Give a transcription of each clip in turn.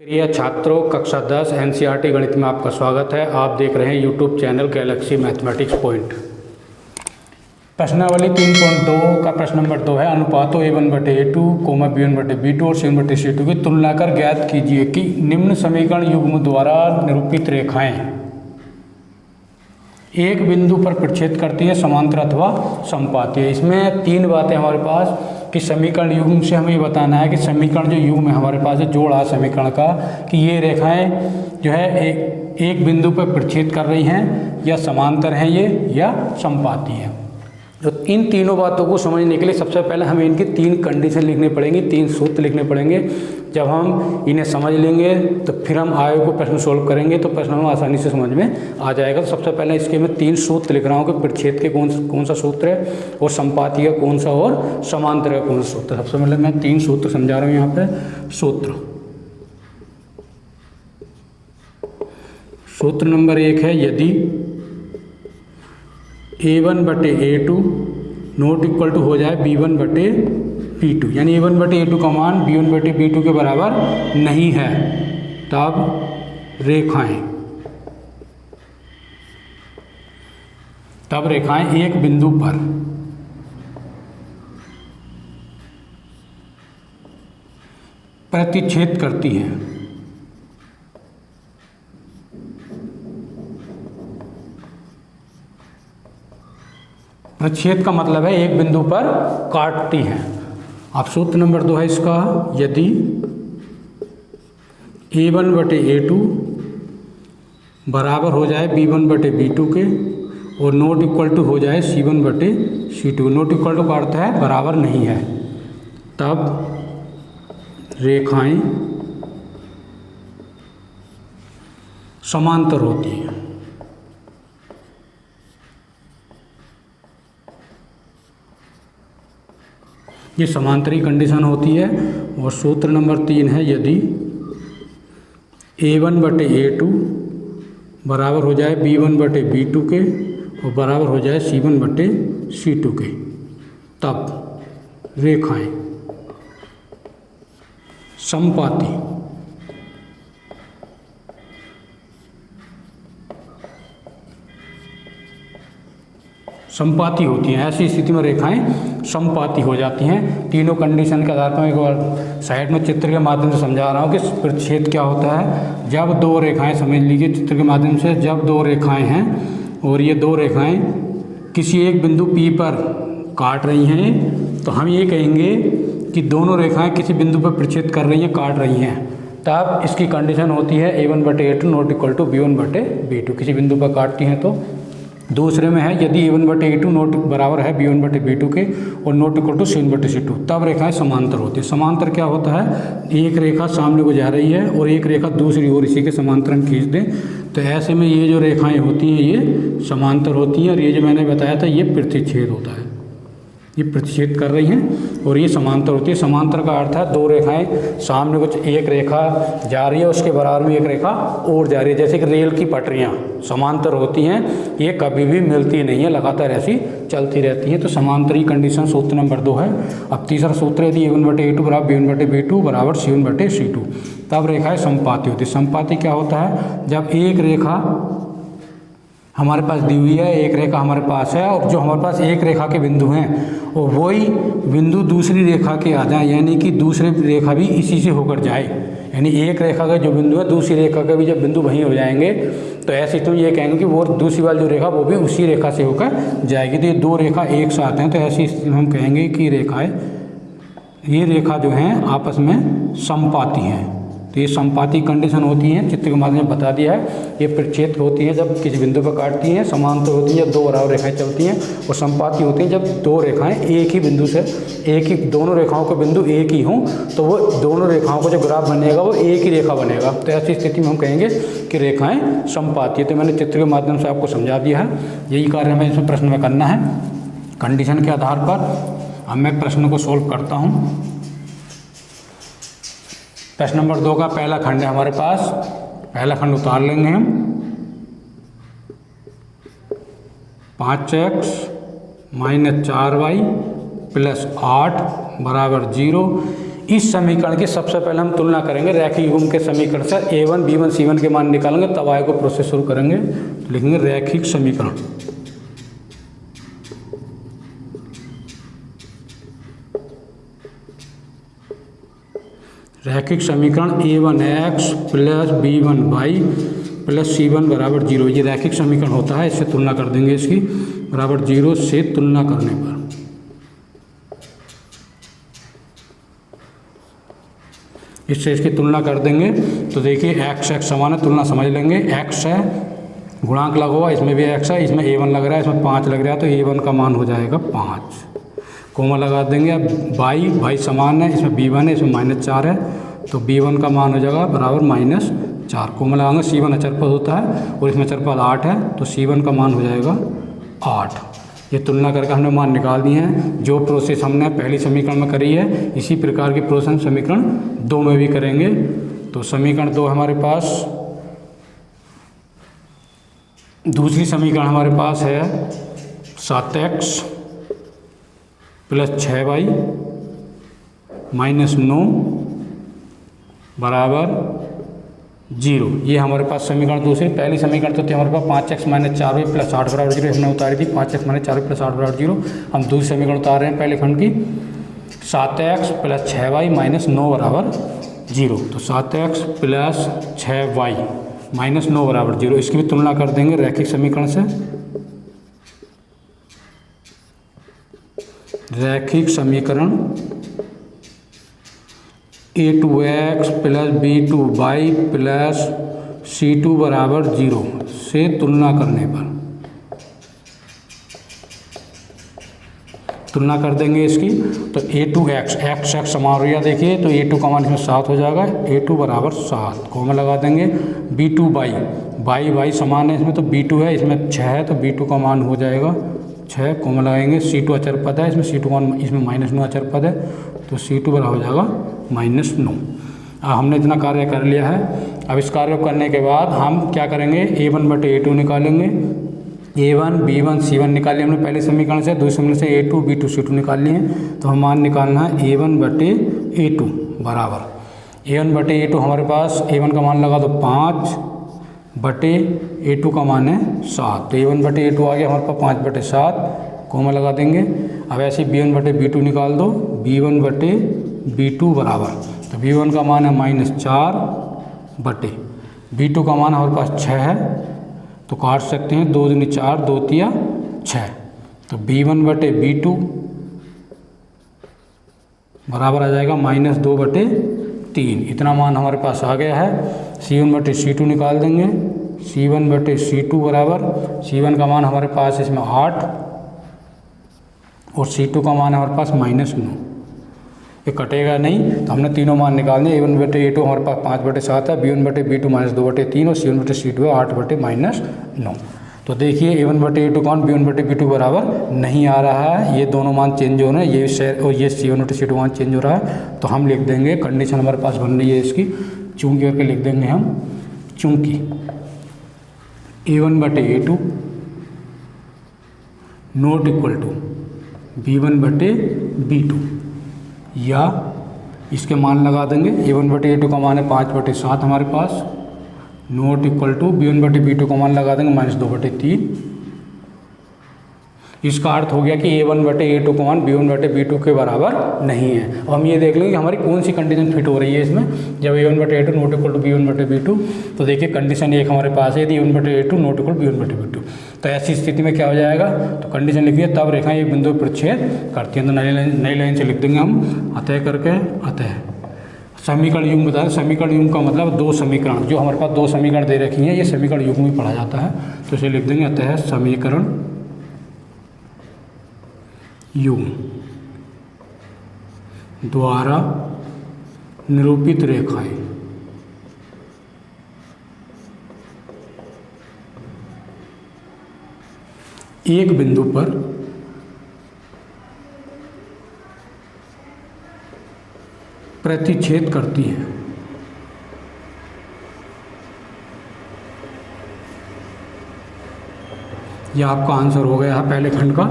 प्रिय छात्रों, कक्षा 10 एनसीईआरटी गणित में आपका स्वागत है। आप देख रहे हैं YouTube channel Galaxy mathematics point. प्रश्नावली 3.2 का प्रश्न नंबर 2 है, अनुपातों a1/a2, b1/b2 और c1/c2 की तुलना कर ज्ञात कीजिए कि निम्न समीकरण युग्म द्वारा निरूपित रेखाएं एक बिंदु पर प्रक्षेद करती है, समांतर अथवा समपाती है। इसमें तीन बातें हमारे पास कि समीकरण युग्म से हमें बताना है कि समीकरण जो युग्म है हमारे पास है जोड़ा समीकरण का, कि ये रेखाएं जो है एक बिंदु पर प्रक्षेद कर रही हैं या समांतर हैं ये या समपाती हैं। तो इन तीनों बातों को समझने के लिए सबसे पहले हमें इनकी तीन कंडीशन लिखनी पड़ेंगी, तीन सूत्र लिखने पड़ेंगे। जब हम इन्हें समझ लेंगे तो फिर हम आगे को प्रश्न सोल्व करेंगे तो प्रश्न हमें आसानी से समझ में आ जाएगा। तो सबसे पहले इसके मैं तीन सूत्र लिख रहा हूँ कि प्रक्षेद के कौन सा सूत्र है और समपाती का कौन सा और समांतर का कौन सा सूत्र। सबसे पहले मैं तीन सूत्र समझा रहा हूँ यहाँ पे। सूत्र नंबर 1 है, यदि a1/a2 नॉट इक्वल टू हो जाए b1/b2, यानी a1/a2 का मान b1/b2 के बराबर नहीं है, तब रेखाएं एक बिंदु पर प्रतिच्छेद करती हैं। प्रतिच्छेद का मतलब है एक बिंदु पर काटती हैं। अब सूत्र नंबर 2 है इसका, यदि a1/a2 बराबर हो जाए b1/b2 के और नॉट इक्वल टू हो जाए c1/c2। नॉट इक्वल टू का अर्थ है बराबर नहीं है, तब रेखाएं समांतर होती हैं। ये समांतरी कंडीशन होती है। और सूत्र नंबर 3 है, यदि a1/a2 बराबर हो जाए b1/b2 के और बराबर हो जाए c1/c2 के, तब रेखाएं समपाती होती हैं। ऐसी स्थिति में रेखाएं समपाती हो जाती हैं। तीनों कंडीशन के आधार पर एक बार साइड में चित्र के माध्यम से समझा रहा हूँ कि प्रतिच्छेद क्या होता है। जब दो रेखाएं, समझ लीजिए चित्र के माध्यम से, जब दो रेखाएं हैं और ये दो रेखाएं किसी एक बिंदु P पर काट रही हैं, तो हम ये कहेंगे कि दोनों रेखाएँ किसी बिंदु पर प्रतिच्छेद कर रही हैं, काट रही हैं, तब इसकी कंडीशन होती है a1/a2 not equal to b1/b2। किसी बिंदु पर काटती हैं तो। दूसरे में है, यदि a1/a2 नोट बराबर है b1/b2 के और नोट इक्वल टू c1/c2, तब रेखाएं समांतर होती है। समांतर क्या होता है, एक रेखा सामने को जा रही है और एक रेखा दूसरी ओर इसी के समांतर हम खींच दें, तो ऐसे में ये जो रेखाएं होती हैं ये समांतर होती हैं। और ये जो मैंने बताया था ये प्रतिच्छेद होता है, ये प्रतिच्छेद कर रही हैं और ये समांतर होती है। समांतर का अर्थ है दो रेखाएं सामने कुछ, एक रेखा जा रही है उसके बराबर में एक रेखा और जा रही है। जैसे कि रेल की पटरियां समांतर होती हैं, ये कभी भी मिलती नहीं है, लगातार ऐसी चलती रहती हैं। तो समांतरी कंडीशन सूत्र नंबर 2 है। अब तीसरा सूत्र है, यदि a1/a2 बराबर b1/b2 बराबर c1/c2, तब रेखाएं समपाती होती है। समपाती क्या होता है, जब एक रेखा हमारे पास दी हुई है, एक रेखा हमारे पास है और जो हमारे पास एक रेखा के बिंदु हैं और वही बिंदु दूसरी रेखा के आ जाए, यानी कि दूसरी रेखा भी इसी से होकर जाए, यानी एक रेखा का जो बिंदु है दूसरी रेखा का भी जब बिंदु वहीं हो जाएंगे, तो ऐसे तो ये कहेंगे कि वो दूसरी वाली जो रेखा वो भी उसी रेखा से होकर जाएगी। तो ये दो रेखा एक साथ हैं, तो ऐसी स्थिति में हम कहेंगे कि ये रेखा जो हैं आपस में समपाती हैं। तो ये समपाती कंडीशन होती हैं, चित्र के माध्यम से बता दिया है। ये प्रतिच्छेद होती है जब किसी बिंदु पर काटती हैं, समांतर होती हैं जब दो बराबर रेखाएं चलती हैं, और समपाती होती हैं जब दो रेखाएं एक ही बिंदु से, दोनों रेखाओं के बिंदु एक ही हों, तो वो दोनों रेखाओं का जो ग्राफ बनेगा वो एक ही रेखा बनेगा। तो ऐसी स्थिति में हम कहेंगे कि रेखाएँ समपाती है। तो मैंने चित्र के माध्यम से आपको समझा दिया है। यही कार्य हमें इसमें प्रश्न में करना है कंडीशन के आधार पर। अब मैं प्रश्न को सोल्व करता हूँ। प्रश्न नंबर 2 का पहला खंड है हमारे पास, पहला खंड उतार लेंगे हम। 5x - 4y + 8 = 0। इस समीकरण की सबसे पहले हम तुलना करेंगे रैखिक युग्म के समीकरण से। a1 b1 c1 के मान निकालेंगे, तब आगे को प्रोसेस शुरू करेंगे। तो लिखेंगे रैखिक समीकरण। रैखिक समीकरण a1x plus b1y plus c1 बराबर 0, ये रैखिक समीकरण होता है। इससे तुलना कर देंगे, इसकी बराबर 0 से तुलना करने पर इससे इसकी तुलना कर देंगे। तो देखिए x x समान है, तुलना समझ लेंगे। x है, गुणांक लगा हुआ, इसमें भी x है, इसमें a1 लग रहा है, इसमें 5 लग रहा है, तो a1 का मान हो जाएगा 5। कोमा लगा देंगे। अब y समान है, इसमें b1 है, इसमें -4 है, तो b1 का मान हो जाएगा बराबर -4। कोमा लगाएंगे, c1 अचरपद होता है और इसमें अचरपद 8 है, तो c1 का मान हो जाएगा 8। ये तुलना करके हमने मान निकाल दिए हैं। जो प्रोसेस हमने पहली समीकरण में करी है, इसी प्रकार की प्रोसेस समीकरण 2 में भी करेंगे। तो समीकरण 2 हमारे पास, दूसरी समीकरण हमारे पास है 7x प्लस 6y माइनस 9 बराबर 0। ये हमारे पास समीकरण दूसरी। पहली समीकरण तो थी हमारे पास 5x माइनस 4y प्लस 8 बराबर 0, हमने उतारी थी 5x माइनस 4y प्लस 8 बराबर 0। हम दूसरी समीकरण उतार रहे हैं पहले खंड की, 7x प्लस 6y माइनस 9 बराबर 0। तो 7x प्लस 6y माइनस 9 बराबर 0, इसकी भी तुलना कर देंगे रैखिक समीकरण से। रैखिक समीकरण a2x plus b2y plus c2 बराबर 0 से तुलना करने पर तुलना कर देंगे इसकी। तो a2x x समान हो गया, देखिए तो a2 का मान इसमें 7 हो जाएगा, a2 बराबर 7। कोमा लगा देंगे। b2y y समान है इसमें, तो b2 है, इसमें 6 है, तो b2 का मान हो जाएगा 6। कोमा लगाएंगे। c2 अचर पद है, इसमें c2 मान, इसमें -9 अचर पद है, तो c2 बराबर हो जाएगा -9। अब हमने इतना कार्य कर लिया है। अब इस कार्य को करने के बाद हम क्या करेंगे, a1 बटे a2 निकालेंगे। a1 b1 c1 निकाल लिया हमने पहले समीकरण से। दूसरे समीकरण से a2 b2 c2 निकाल लिए हैं। तो हम मान निकालना है a1 बटे a2 बराबर a1 बटे a2। हमारे पास a1 का मान लगा दो 5 बटे a2 का मान है 7, तो a1 बटे a2 आ गया हमारे पास 5 बटे 7। कोमा लगा देंगे। अब ऐसे b1 बटे b2 निकाल दो, b1 बटे b2 बराबर, तो b1 का मान है -4 बटे b2 का मान हमारे पास 6 है, तो काट सकते हैं 2 दूनी 4, 2 तिया 6, तो b1 बटे b2 बराबर आ जाएगा -2 बटे 3। इतना मान हमारे पास आ गया है। c1 बटे c2 निकाल देंगे। c1 बटे c2 बराबर, c1 का मान हमारे पास इसमें 8 और c2 का मान हमारे पास -9। ये कटेगा नहीं, तो हमने तीनों मान निकाल दिए। a1 बटे a2 हमारे पास 5 बटे 7 है, b1 बटे b2 -2 बटे 3 और c1 बटे c2 है 8 बटे -9। तो देखिए a1 बटे a2 का मान b1 बटे b2 बराबर नहीं आ रहा है, ये दोनों मान चेंज हो रहे हैं, ये और ये c1 बटे c2 मान चेंज हो रहा है। तो हम लिख देंगे, कंडीशन हमारे पास बन रही है इसकी, चूंकि करके लिख देंगे हम, चूंकि a1 बटे a2 not equal to b1 बटे b2, या इसके मान लगा देंगे। a1 बटे a2 का मान है 5 बटे 7 हमारे पास, नॉट इक्वल टू b1 बटे b2 का मान लगा देंगे -2 बटे 3। इसका अर्थ हो गया कि a1 बटे a2 का मान b1 बटे b2 के बराबर नहीं है। अब हम ये देख लेंगे कि हमारी कौन सी कंडीशन फिट हो रही है इसमें। जब a1 बटे a2 not equal to b1 बटे b2, तो देखिए कंडीशन एक हमारे पास है, यदि a1 बटे a2 नॉट इक्वल b1 बटे b2, तो ऐसी स्थिति में क्या हो जाएगा, तो कंडीशन लिखिए, तब रेखाएं एक बिंदु पर छेद करती हैं। तो नई लाइन से लिख देंगे हम, अतः करके, अतः समीकरण युग्म बता रहे। समीकरण युग्म का मतलब 2 समीकरण, जो हमारे पास 2 समीकरण दे रखी हैं, ये समीकरण युग्म में पढ़ा जाता है। तो इसे लिख देंगे, अतः समीकरण युग्म द्वारा निरूपित रेखाएं एक बिंदु पर प्रतिच्छेद करती है। यह आपका आंसर हो गया है पहले खंड का।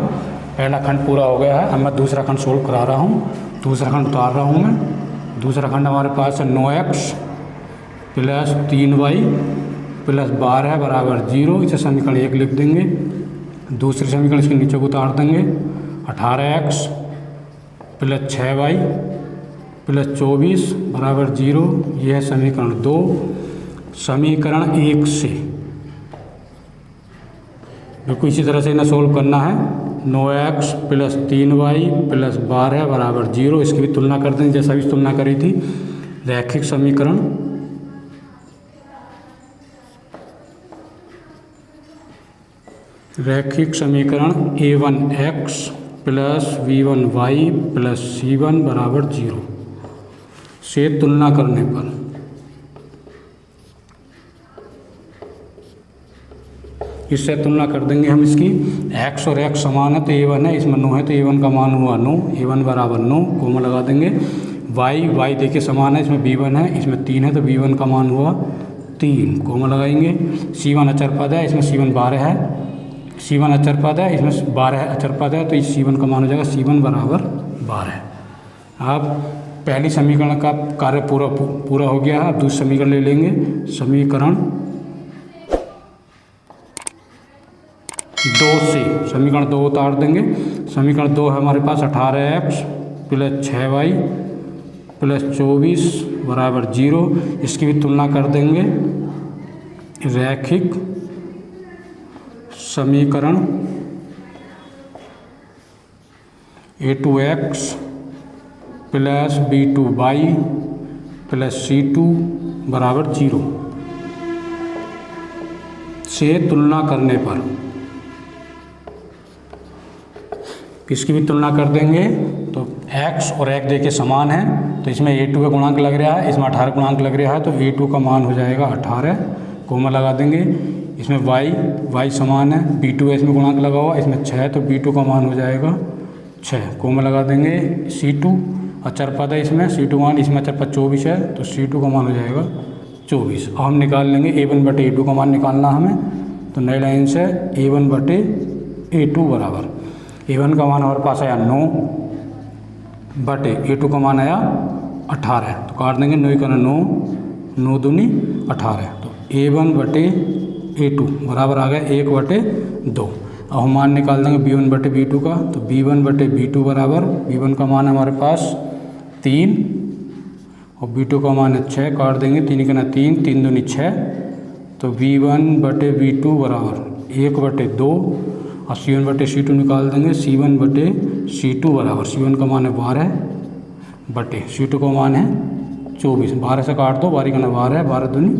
पहला खंड पूरा हो गया है। अब मैं दूसरा खंड सोल्व करा रहा हूँ, दूसरा खंड उतार रहा हूँ मैं। दूसरा खंड हमारे पास है 9x प्लस 3y प्लस 12 बराबर 0। इसे समीकरण 1 लिख देंगे। दूसरे समीकरण इसके नीचे को उतार देंगे। 18x प्लस 6y प्लस 24 बराबर 0। यह है समीकरण 2। समीकरण 1 से बिल्कुल इसी तरह से इन्हें सोल्व करना है। 9x प्लस 3y प्लस 12 बराबर 0। इसकी भी तुलना कर दें जैसा भी तुलना करी थी। रैखिक समीकरण a1x plus b1y plus c1 बराबर 0 से तुलना करने पर इससे तुलना कर देंगे हम इसकी। x और x समान है तो a1 है, इसमें 9 है तो a1 का मान हुआ 9, a1 बराबर 9, कोमा लगा देंगे। y देखिए समान है, इसमें b1 है, इसमें 3 है तो b1 का मान हुआ 3, कोमा लगाएंगे। c1 अचर पद है, इसमें c1 12 है, c1 अचर पद है, इसमें 12 अचर पद है तो इस c1 का मान हो जाएगा c1 बराबर 12। अब पहली समीकरण का कार्य पूरा हो गया है। अब दूसरी समीकरण ले लेंगे। समीकरण 2 से समीकरण 2 उतार देंगे। समीकरण 2 है हमारे पास 18x प्लस 6y प्लस 24 बराबर 0। इसकी भी तुलना कर देंगे। रैखिक समीकरण a2x plus b2y plus c2 बराबर 0 से तुलना करने पर इसकी भी तुलना कर देंगे। तो x और x देखिए समान है तो इसमें a2 का गुणांक लग रहा है, इसमें 18 गुणांक लग रहा है तो a2 का मान हो जाएगा 18, कोमा लगा देंगे। इसमें y समान है, b2 है इसमें गुणांक लगा हुआ, इसमें 6 है तो b2 का मान हो जाएगा 6, कोमा लगा देंगे। c2 अचर पद है, इसमें c2 मान, इसमें अचर पद 24 है तो c2 का मान हो जाएगा 24। अब हम निकाल लेंगे a1 बटे a2 का मान निकालना हमें। तो नई लाइन से a1 बटे a2 बराबर a1 का मान हमारे पास आया 9 बटे a2 का मान आया 18, तो काट देंगे 9 का 9, 9 दूनी 18, तो a1 बटे a2 बराबर आ गया 1 बटे 2। अब हम मान निकाल देंगे b1 बटे b2 का। तो b1 बटे b2 बराबर b1 का मान है हमारे पास 3 और b2 का मान है 6, काट देंगे 3 का 3, 3 दूनी 6, तो b1 बटे b2 बराबर 1 बटे 2 और c1 बटे c2 निकाल देंगे। c1 बटे c2 बराबर c1 का मान है 12 बटे c2 का मान है 24, 12 से काट दो, 12 का 12, 12 दूनी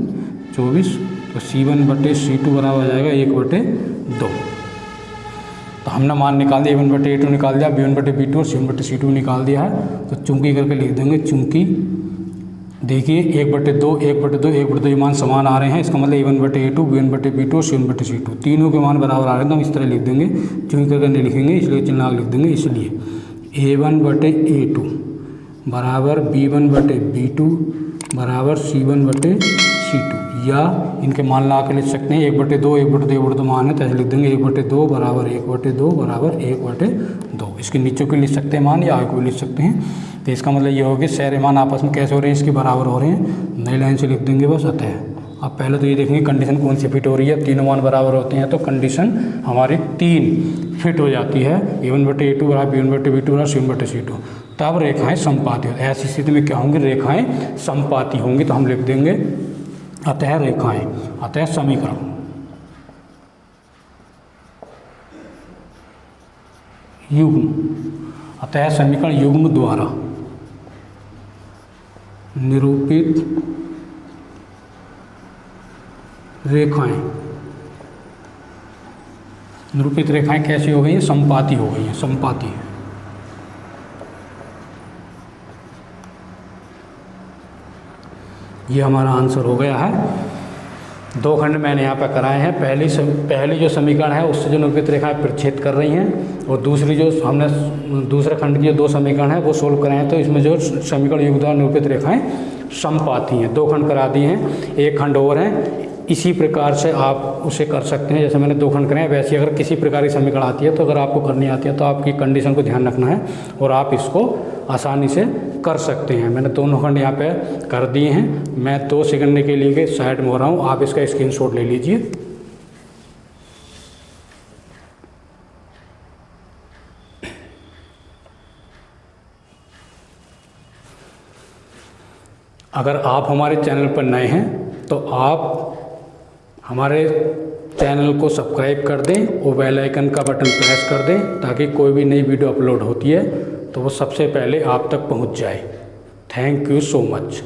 24, तो c1 बटे c2 बराबर आ जाएगा 1 बटे 2। तो हमने मान निकाल दिया, a1 बटे a2 निकाल दिया, b1 बटे b2 और c1 बटे c2 निकाल दिया है। तो चूंकि करके लिख देंगे। चूंकि देखिए 1 बटे 2, 1 बटे 2, 1 बटे 2 ये मान समान आ रहे हैं, इसका मतलब a1 बटे a2, b1 बटे b2 और c1 बटे c2 तीनों के मान बराबर आ रहे हैं। तो हम इस तरह लिख देंगे, चूंकि करके नहीं लिखेंगे इसलिए चिन्ह लिख देंगे। इसलिए a1 बटे a2 बराबर b1 बटे b2 बराबर c1 बटे c2, या इनके मान ला के लिख सकते हैं 1 बटे 2, 1 बटे 2, 1 बटे 2 मान है तो ऐसे लिख देंगे 1 बटे 2 बराबर 1 बटे 2 बराबर 1 बटे 2। इसके नीचे को लिख सकते हैं मान या आगे को लिख सकते हैं। तो इसका मतलब ये हो गया सारे मान आपस में कैसे हो रहे हैं, इसके बराबर हो रहे हैं। नई लाइन से लिख देंगे बस अतः। अब पहले तो ये देखेंगे कंडीशन कौन सी फिट हो रही है, तीनों मान बराबर होते हैं तो कंडीशन हमारी 3 फिट हो जाती है। a1 बटे a2 बराबर b1 बटे b2 बराबर c1 बटे c2, तब रेखाएं समपाती। ऐसी स्थिति में क्या होंगी, रेखाएं समपाती होंगी। तो हम लिख देंगे अतः रेखाएं, अतः समीकरण युग्म, अतः समीकरण युग्म द्वारा निरूपित रेखाएं, निरूपित रेखाएं कैसी हो गई हैं, समपाती हो गई हैं, समपाती। ये हमारा आंसर हो गया है। 2 खंड मैंने यहाँ पर कराए हैं। पहली जो समीकरण है उससे जो निरूपित रेखाएं प्रतिच्छेद कर रही हैं, और दूसरी जो हमने दूसरे खंड की जो 2 समीकरण है वो सोल्व कराए हैं। तो इसमें जो समीकरण युग्म द्वारा निरूपित रेखाएं समपाती हैं। 2 खंड करा दिए हैं, 1 खंड और है। इसी प्रकार से आप उसे कर सकते हैं। जैसे मैंने 2 खंड करे हैं, वैसे अगर किसी प्रकार की समीकरण आती है तो अगर आपको करनी आती है तो आपकी कंडीशन को ध्यान रखना है और आप इसको आसानी से कर सकते हैं। मैंने दोनों खंड यहाँ पे कर दिए हैं। मैं 2 सेकंड के लिए साइड में हो रहा हूँ, आप इसका स्क्रीनशॉट ले लीजिए। अगर आप हमारे चैनल पर नए हैं तो आप हमारे चैनल को सब्सक्राइब कर दें और बेल आइकन का बटन प्रेस कर दें ताकि कोई भी नई वीडियो अपलोड होती है तो वो सबसे पहले आप तक पहुंच जाए। Thank you so much.